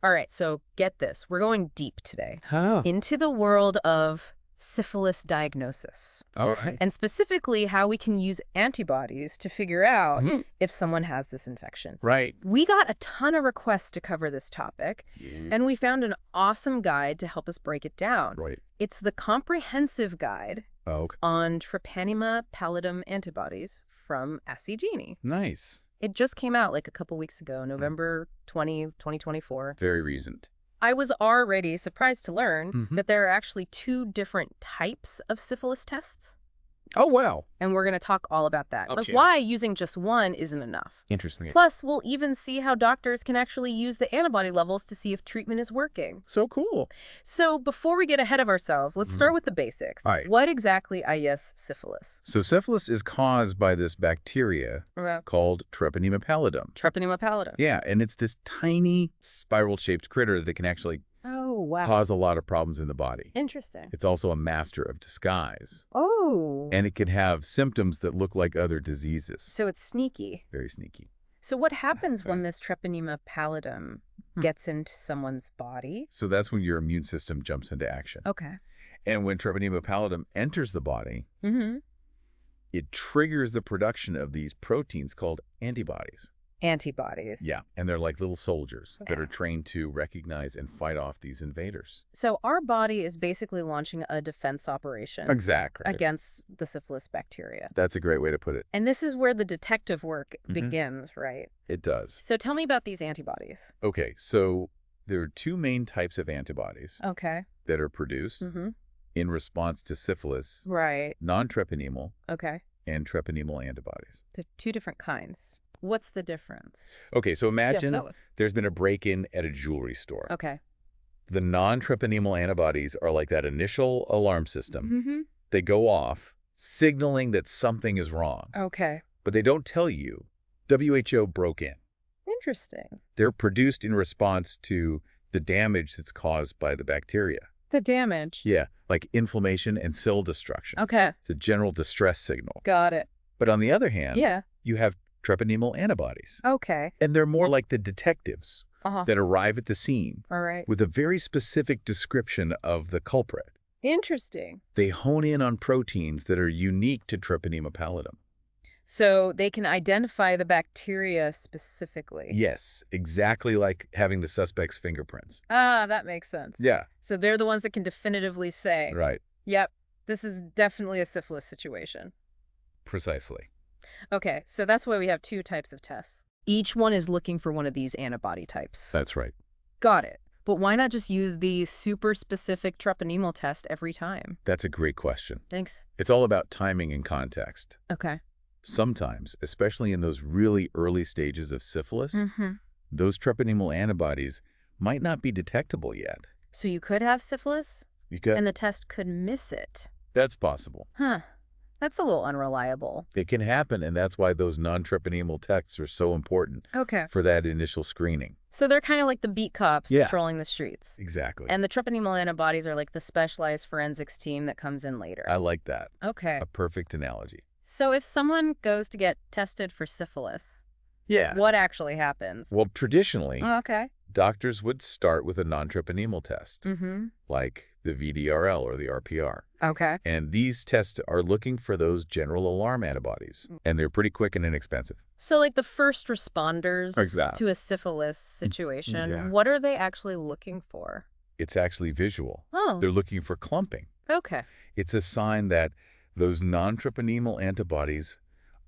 All right, so get this. We're going deep today Huh. into the world of syphilis diagnosis, All right. and specifically how we can use antibodies to figure out Mhm. if someone has this infection. Right. We got a ton of requests to cover this topic, and we found an awesome guide to help us break it down. Right. It's the comprehensive guide Okay. on Treponema pallidum antibodies from Acigene. Nice. It just came out like a couple weeks ago, November 2024. Very recent. I was already surprised to learn Mhm. that there are actually 2 different types of syphilis tests, Oh, wow. and we're going to talk all about that. But Okay. why using just one isn't enough. Interesting. Plus, we'll even see how doctors can actually use the antibody levels to see if treatment is working. So cool. So before we get ahead of ourselves, let's start with the basics. All right. What exactly is syphilis? So syphilis is caused by this bacteria called Treponema pallidum. Treponema pallidum. Yeah, and it's this tiny spiral-shaped critter that can actually Oh, wow. cause a lot of problems in the body. Interesting. It's also a master of disguise. Oh. And it can have symptoms that look like other diseases. So it's sneaky. Very sneaky. So what happens when this Treponema pallidum gets into someone's body? So that's when your immune system jumps into action. Okay. And when Treponema pallidum enters the body, it triggers the production of these proteins called antibodies. Antibodies. Yeah, and they're like little soldiers that Okay. are trained to recognize and fight off these invaders. So our body is basically launching a defense operation Exactly. against the syphilis bacteria. That's a great way to put it. And this is where the detective work begins, right? It does. So tell me about these antibodies. Okay, so there are 2 main types of antibodies Okay. that are produced in response to syphilis, Right. non-treponemal Okay. and treponemal antibodies. They're 2 different kinds. What's the difference? Okay, so imagine that one. there's been a break-in at a jewelry store. Okay. The non-treponemal antibodies are like that initial alarm system. They go off, signaling that something is wrong. Okay. But they don't tell you WHO broke in. Interesting. They're produced in response to the damage that's caused by the bacteria. The damage. Yeah, like inflammation and cell destruction. Okay. It's a general distress signal. Got it. But on the other hand, Yeah. you have treponemal antibodies. Okay. And they're more like the detectives that arrive at the scene All right. with a very specific description of the culprit. Interesting. They hone in on proteins that are unique to Treponema pallidum. So they can identify the bacteria specifically. Yes, exactly like having the suspect's fingerprints. Ah, that makes sense. Yeah. So they're the ones that can definitively say, Right. yep, this is definitely a syphilis situation. Precisely. Okay, so that's why we have 2 types of tests. Each one is looking for one of these antibody types. That's right. Got it. But why not just use the super specific treponemal test every time? That's a great question. Thanks. It's all about timing and context. Okay. Sometimes, especially in those really early stages of syphilis, those treponemal antibodies might not be detectable yet. So you could have syphilis, You got, and the test could miss it. that's possible. Huh. That's a little unreliable. It can happen, and that's why those non-treponemal tests are so important Okay. for that initial screening. So they're kind of like the beat cops Yeah. patrolling the streets. Exactly. And the treponemal antibodies are like the specialized forensics team that comes in later. I like that. Okay. A perfect analogy. So if someone goes to get tested for syphilis, Yeah. what actually happens? Well, traditionally, Okay. doctors would start with a non-treponemal test, like the VDRL or the RPR. Okay. And these tests are looking for those general alarm antibodies, and they're pretty quick and inexpensive. So like the first responders Exactly. to a syphilis situation, Yeah. what are they actually looking for? It's actually visual. Oh, They're looking for clumping. okay. It's a sign that those non-treponemal antibodies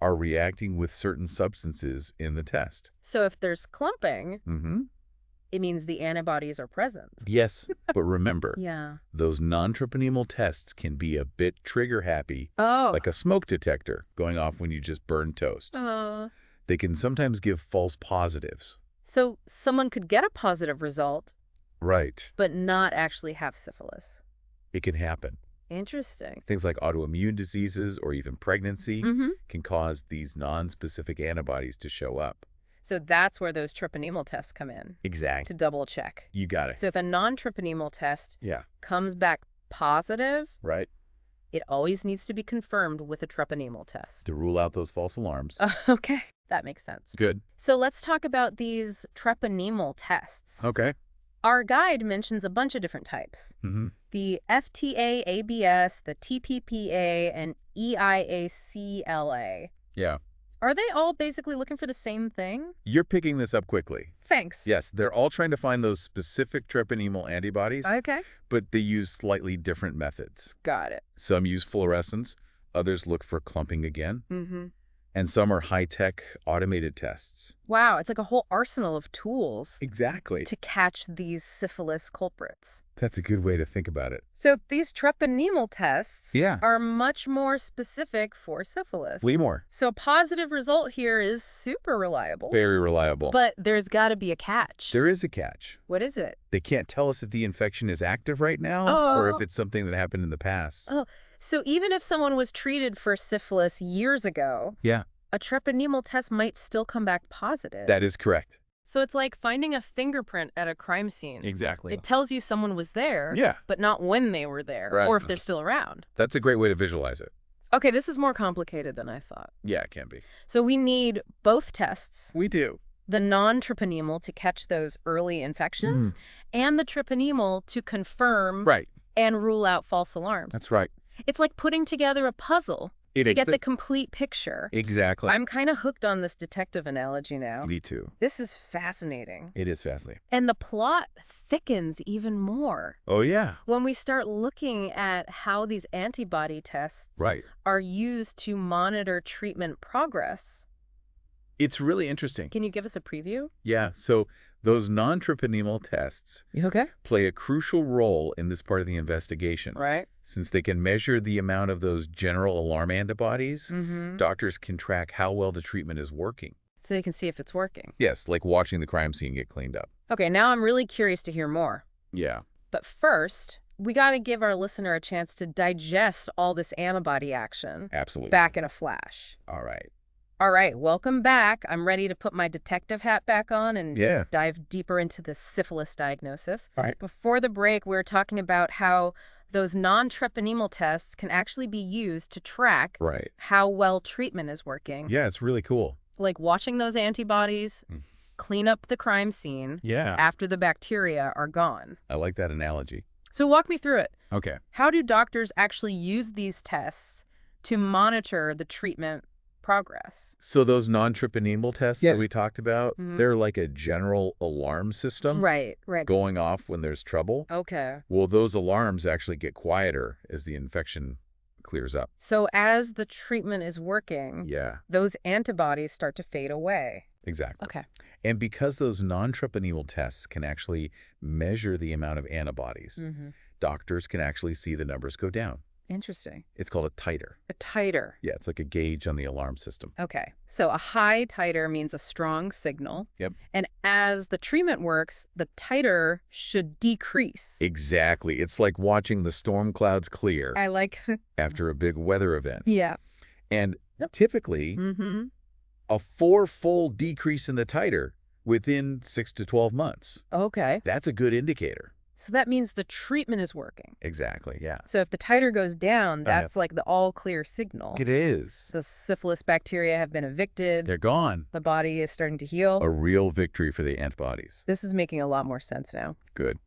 are reacting with certain substances in the test. So if there's clumping, Mm-hmm. it means the antibodies are present. Yes, but remember, Yeah. those non-treponemal tests can be a bit trigger-happy, Oh. like a smoke detector going off when you just burn toast. They can sometimes give false positives. So someone could get a positive result, Right. but not actually have syphilis. It can happen. Interesting. Things like autoimmune diseases or even pregnancy Mm-hmm. can cause these non-specific antibodies to show up. So that's where those treponemal tests come in, Exactly. to double check. You got it. So if a non-treponemal test Yeah. comes back positive, Right. it always needs to be confirmed with a treponemal test. To rule out those false alarms. Okay, that makes sense. Good. So let's talk about these treponemal tests. Okay. Our guide mentions a bunch of different types. The FTA-ABS, the TPPA, and EIA-CLA. Yeah. Are they all basically looking for the same thing? You're picking this up quickly. Thanks. Yes, they're all trying to find those specific treponemal antibodies, Okay. but they use slightly different methods. Got it. Some use fluorescence, others look for clumping again, Mm-hmm. and some are high-tech automated tests. Wow, it's like a whole arsenal of tools Exactly. to catch these syphilis culprits. That's a good way to think about it. So these treponemal tests Yeah. are much more specific for syphilis. Way more. So a positive result here is super reliable. Very reliable. But there's got to be a catch. There is a catch. What is it? They can't tell us if the infection is active right now or if it's something that happened in the past. Oh, so even if someone was treated for syphilis years ago, Yeah, a treponemal test might still come back positive. that is correct. So it's like finding a fingerprint at a crime scene. Exactly. It tells you someone was there, Yeah. but not when they were there, Right. or if they're still around. That's a great way to visualize it. Okay, this is more complicated than I thought. Yeah, it can be. So we need both tests, We do. the non-treponemal to catch those early infections, and the treponemal to confirm Right. and rule out false alarms. That's right. It's like putting together a puzzle to get the complete picture. Exactly. I'm kind of hooked on this detective analogy now. Me too. This is fascinating. It is fascinating. And the plot thickens even more Oh, yeah. when we start looking at how these antibody tests Right. are used to monitor treatment progress. It's really interesting. Can you give us a preview? Yeah, so those non-treponemal tests You okay? play a crucial role in this part of the investigation. Right. Since they can measure the amount of those general alarm antibodies, Mm-hmm. doctors can track how well the treatment is working. So they can see if it's working. Yes, like watching the crime scene get cleaned up. Okay, now I'm really curious to hear more. Yeah. But first, we got to give our listener a chance to digest all this antibody action Absolutely. back in a flash. All right. All right, welcome back. I'm ready to put my detective hat back on and Yeah. dive deeper into the syphilis diagnosis. All right. Before the break, we were talking about how those non-treponemal tests can actually be used to track Right. how well treatment is working. Yeah, it's really cool. Like watching those antibodies clean up the crime scene Yeah. after the bacteria are gone. I like that analogy. So walk me through it. Okay. How do doctors actually use these tests to monitor the treatment progress? So those non-treponemal tests Yeah. that we talked about, they're like a general alarm system Right. going off when there's trouble. Okay. Well, those alarms actually get quieter as the infection clears up. So as the treatment is working, Yeah, those antibodies start to fade away. exactly. Okay. And because those non-treponemal tests can actually measure the amount of antibodies, doctors can actually see the numbers go down. Interesting. It's called a titer. A titer. Yeah, it's like a gauge on the alarm system. Okay. So a high titer means a strong signal. Yep. And as the treatment works, the titer should decrease. Exactly. It's like watching the storm clouds clear I like after a big weather event. Yeah. And typically, a four-fold decrease in the titer within 6 to 12 months. Okay. That's a good indicator. So that means the treatment is working. Exactly, yeah. So if the titer goes down, that's like the all clear signal. It is. The syphilis bacteria have been evicted. They're gone. The body is starting to heal. A real victory for the antibodies. This is making a lot more sense now. Good.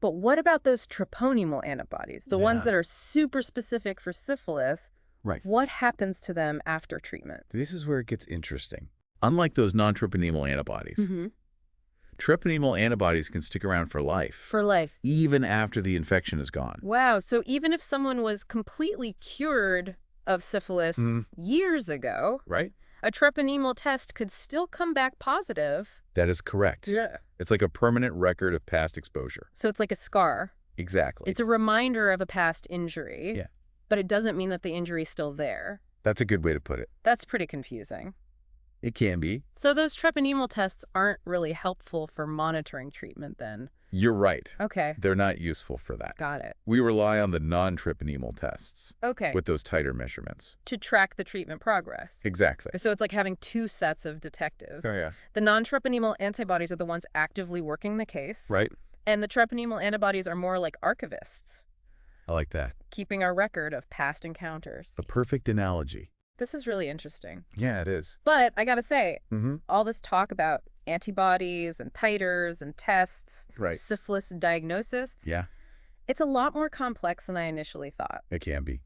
But what about those treponemal antibodies, the ones Yeah. that are super specific for syphilis? Right. What happens to them after treatment? This is where it gets interesting. Unlike those non-treponemal antibodies, treponemal antibodies can stick around for life, For life. even after the infection is gone. Wow. So even if someone was completely cured of syphilis years ago, Right? a treponemal test could still come back positive. That is correct. Yeah. It's like a permanent record of past exposure. So it's like a scar. Exactly. It's a reminder of a past injury. Yeah. But it doesn't mean that the injury is still there. That's a good way to put it. That's pretty confusing. It can be. So those treponemal tests aren't really helpful for monitoring treatment then. You're right. Okay. They're not useful for that. Got it. We rely on the non-treponemal tests Okay. with those titer measurements. To track the treatment progress. Exactly. So it's like having two sets of detectives. Oh, yeah. The non-treponemal antibodies are the ones actively working the case. Right? And the treponemal antibodies are more like archivists, I like that. keeping a record of past encounters. The perfect analogy. This is really interesting. Yeah, it is. But I gotta say, Mm-hmm. all this talk about antibodies and titers and tests, Right. syphilis diagnosis. Yeah, It's a lot more complex than I initially thought. it can be.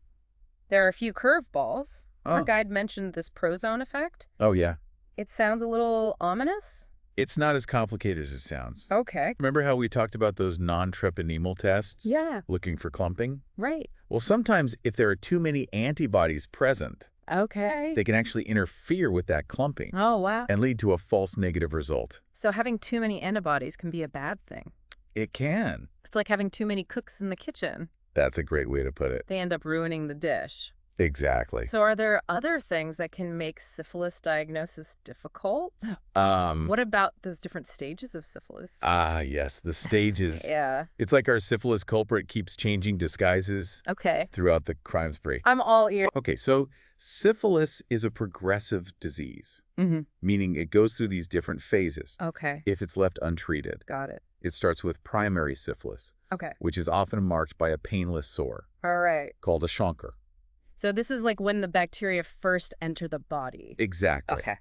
There are a few curveballs. Our Oh. guide mentioned this prozone effect. Oh, yeah. It sounds a little ominous. It's not as complicated as it sounds. Okay. Remember how we talked about those non-treponemal tests? Yeah. Looking for clumping? Right. Well, sometimes if there are too many antibodies present, Okay. they can actually interfere with that clumping Oh, wow. and lead to a false negative result. So having too many antibodies can be a bad thing. It can. It's like having too many cooks in the kitchen. That's a great way to put it. They end up ruining the dish. Exactly. So are there other things that can make syphilis diagnosis difficult? What about those different stages of syphilis? Yes, the stages. Yeah. It's like our syphilis culprit keeps changing disguises Okay. throughout the crime spree. I'm all ears. Okay, so syphilis is a progressive disease, Mm-hmm. meaning it goes through these different phases. Okay. If it's left untreated, Got it. it starts with primary syphilis, Okay. which is often marked by a painless sore All right. called a chancre. So this is like when the bacteria first enter the body. Exactly. Okay.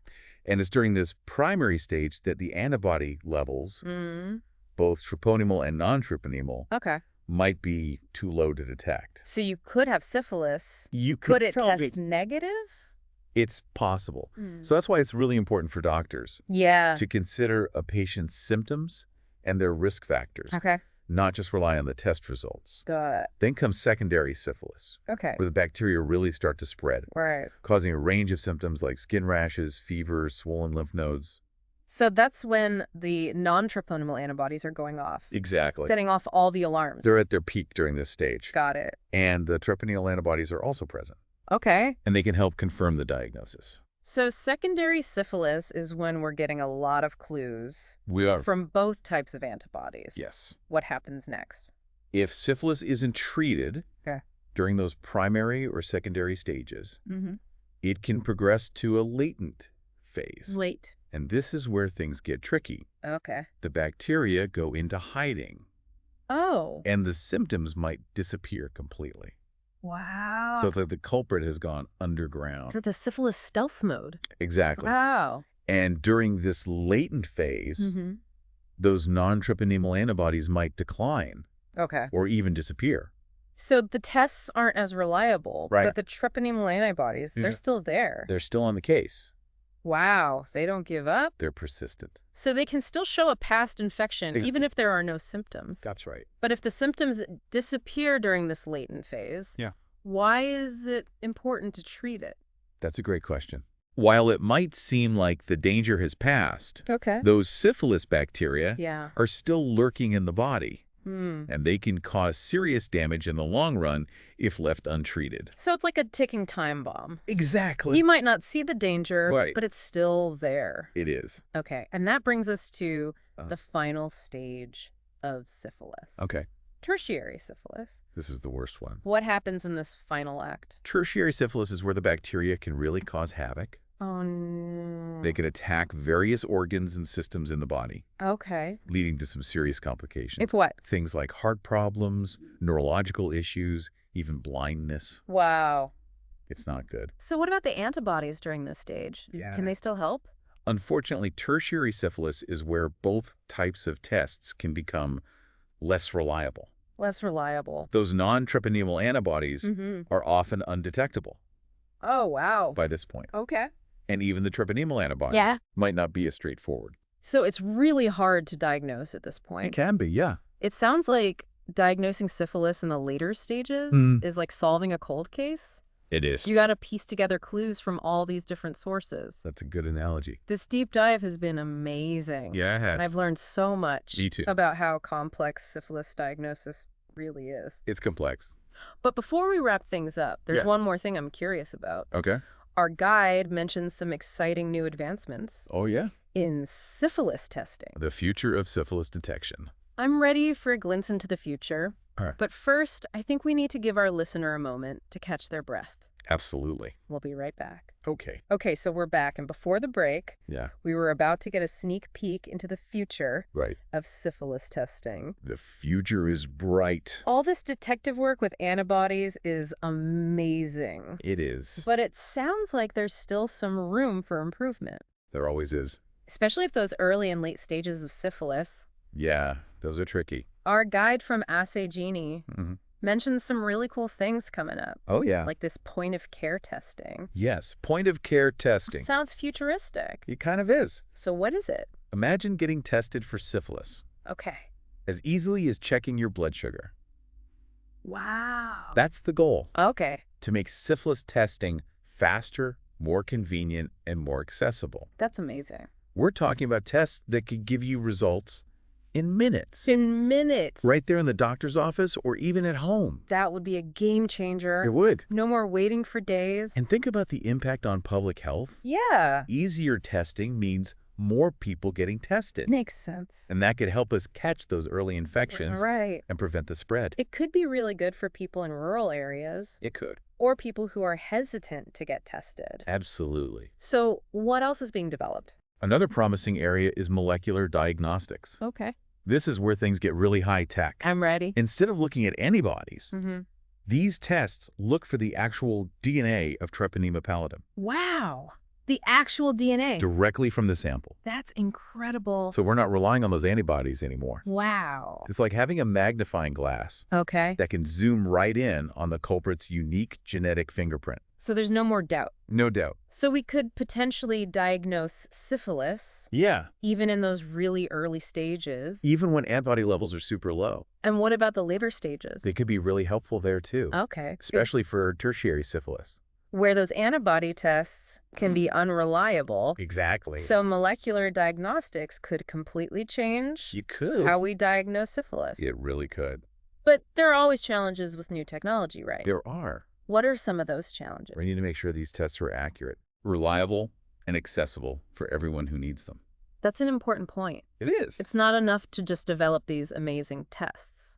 And it's during this primary stage that the antibody levels, Mm. both treponemal and non-treponemal, Okay. might be too low to detect. So you could have syphilis. You Could it test negative? It's possible. Mm. So that's why it's really important for doctors Yeah. to consider a patient's symptoms and their risk factors, Okay. not just rely on the test results. Got it. Then comes secondary syphilis, Okay. where the bacteria really start to spread, Right. causing a range of symptoms like skin rashes, fever, swollen lymph nodes. So that's when the non-treponemal antibodies are going off, Exactly. setting off all the alarms. They're at their peak during this stage. Got it. And the treponemal antibodies are also present, Okay. and they can help confirm the diagnosis. So secondary syphilis is when we're getting a lot of clues We are. from both types of antibodies. Yes. What happens next? If syphilis isn't treated Okay. during those primary or secondary stages, Mm-hmm. it can progress to a latent phase. Late. And this is where things get tricky. Okay. The bacteria go into hiding, Oh. and the symptoms might disappear completely. Wow. So it's like the culprit has gone underground. It's like the syphilis stealth mode. Exactly. Wow. And during this latent phase, Mm-hmm. those non-treponemal antibodies might decline Okay. or even disappear. So the tests aren't as reliable, Right. but the treponemal antibodies, Yeah. they're still there. They're still on the case. Wow. They don't give up. They're persistent. So they can still show a past infection, Ex- even if there are no symptoms. That's right. But if the symptoms disappear during this latent phase, Yeah. why is it important to treat it? That's a great question. While it might seem like the danger has passed, Okay. those syphilis bacteria Yeah. are still lurking in the body, Hmm. and they can cause serious damage in the long run if left untreated. So it's like a ticking time bomb. Exactly. You might not see the danger, Right. but it's still there. It is. Okay. And that brings us to Uh-huh. the final stage of syphilis. Okay. Tertiary syphilis. This is the worst one. What happens in this final act? Tertiary syphilis is where the bacteria can really cause havoc. Oh, no. They can attack various organs and systems in the body, Okay. leading to some serious complications. It's what? Things like heart problems, neurological issues, even blindness. Wow. It's not good. So what about the antibodies during this stage? Yeah. Can they still help? Unfortunately, tertiary syphilis is where both types of tests can become less reliable. Less reliable. Those non-treponemal antibodies Mm-hmm. are often undetectable Oh, wow. by this point. Okay. And even the treponemal antibody Yeah. might not be as straightforward. So it's really hard to diagnose at this point. can be, yeah. It sounds like diagnosing syphilis in the later stages is like solving a cold case. It is. You got to piece together clues from all these different sources. That's a good analogy. This deep dive has been amazing. Yeah, I have. I've learned so much Me too. about how complex syphilis diagnosis really is. It's complex. But before we wrap things up, there's Yeah. one more thing I'm curious about. Okay. Our guide mentions some exciting new advancements Oh, yeah. in syphilis testing. The future of syphilis detection. I'm ready for a glimpse into the future. All right. But first, I think we need to give our listener a moment to catch their breath. Absolutely. We'll be right back. Okay. Okay, so we're back. And before the break, Yeah. we were about to get a sneak peek into the future Right. of syphilis testing. The future is bright. All this detective work with antibodies is amazing. It is. But it sounds like there's still some room for improvement. There always is. especially if those early and late stages of syphilis. Yeah, those are tricky. Our guide from Assay Genie mentions some really cool things coming up. Oh, yeah. Like this point-of-care testing. Yes, point-of-care testing. Sounds futuristic. It kind of is. So what is it? Imagine getting tested for syphilis. Okay. As easily as checking your blood sugar. Wow. That's the goal. Okay. To make syphilis testing faster, more convenient, and more accessible. That's amazing. We're talking about tests that could give you results in minutes. In minutes. Right there in the doctor's office or even at home. That would be a game changer. It would. No more waiting for days. And think about the impact on public health. Yeah. Easier testing means more people getting tested. Makes sense. And that could help us catch those early infections and prevent the spread. It could be really good for people in rural areas. It could. Or people who are hesitant to get tested. Absolutely. So what else is being developed? Another promising area is molecular diagnostics. Okay. This is where things get really high tech. I'm ready. Instead of looking at antibodies, these tests look for the actual DNA of Treponema pallidum. Wow. The actual DNA. Directly from the sample. That's incredible. So we're not relying on those antibodies anymore. Wow. It's like having a magnifying glass that can zoom right in on the culprit's unique genetic fingerprint. So there's no more doubt. No doubt. So we could potentially diagnose syphilis. Yeah. Even in those really early stages. Even when antibody levels are super low. And what about the later stages? They could be really helpful there too. Okay. Especially for tertiary syphilis. Where those antibody tests can be unreliable. Exactly. So molecular diagnostics could completely change how we diagnose syphilis. It really could. But there are always challenges with new technology, right? There are. What are some of those challenges? We need to make sure these tests are accurate, reliable, and accessible for everyone who needs them. That's an important point. It is. It's not enough to just develop these amazing tests.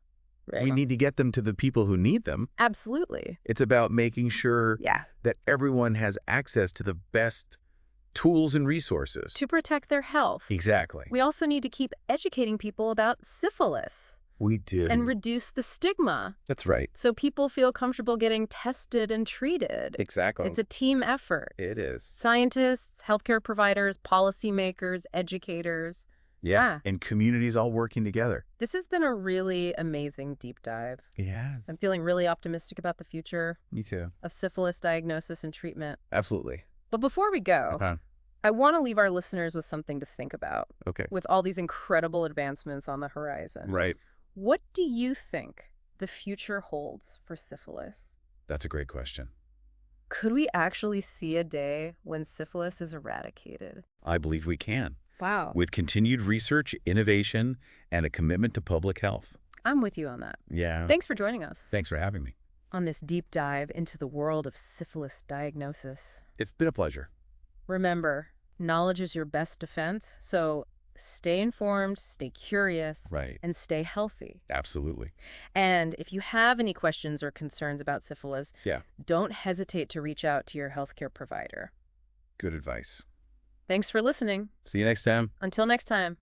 Right. We need to get them to the people who need them. Absolutely. It's about making sure that everyone has access to the best tools and resources. To protect their health. Exactly. We also need to keep educating people about syphilis. We do. And reduce the stigma. That's right. So people feel comfortable getting tested and treated. Exactly. It's a team effort. It is. Scientists, healthcare providers, policymakers, educators. Yeah, and communities all working together. This has been a really amazing deep dive. Yeah. I'm feeling really optimistic about the future. Me too. Of syphilis diagnosis and treatment. Absolutely. But before we go, I want to leave our listeners with something to think about. Okay. With all these incredible advancements on the horizon. Right. What do you think the future holds for syphilis? That's a great question. Could we actually see a day when syphilis is eradicated? I believe we can. Wow. With continued research, innovation, and a commitment to public health. I'm with you on that. Yeah. Thanks for joining us. Thanks for having me. On this deep dive into the world of syphilis diagnosis. It's been a pleasure. Remember, knowledge is your best defense, so stay informed, stay curious, and stay healthy. Absolutely. And if you have any questions or concerns about syphilis, don't hesitate to reach out to your healthcare provider. Good advice. Thanks for listening. See you next time. Until next time.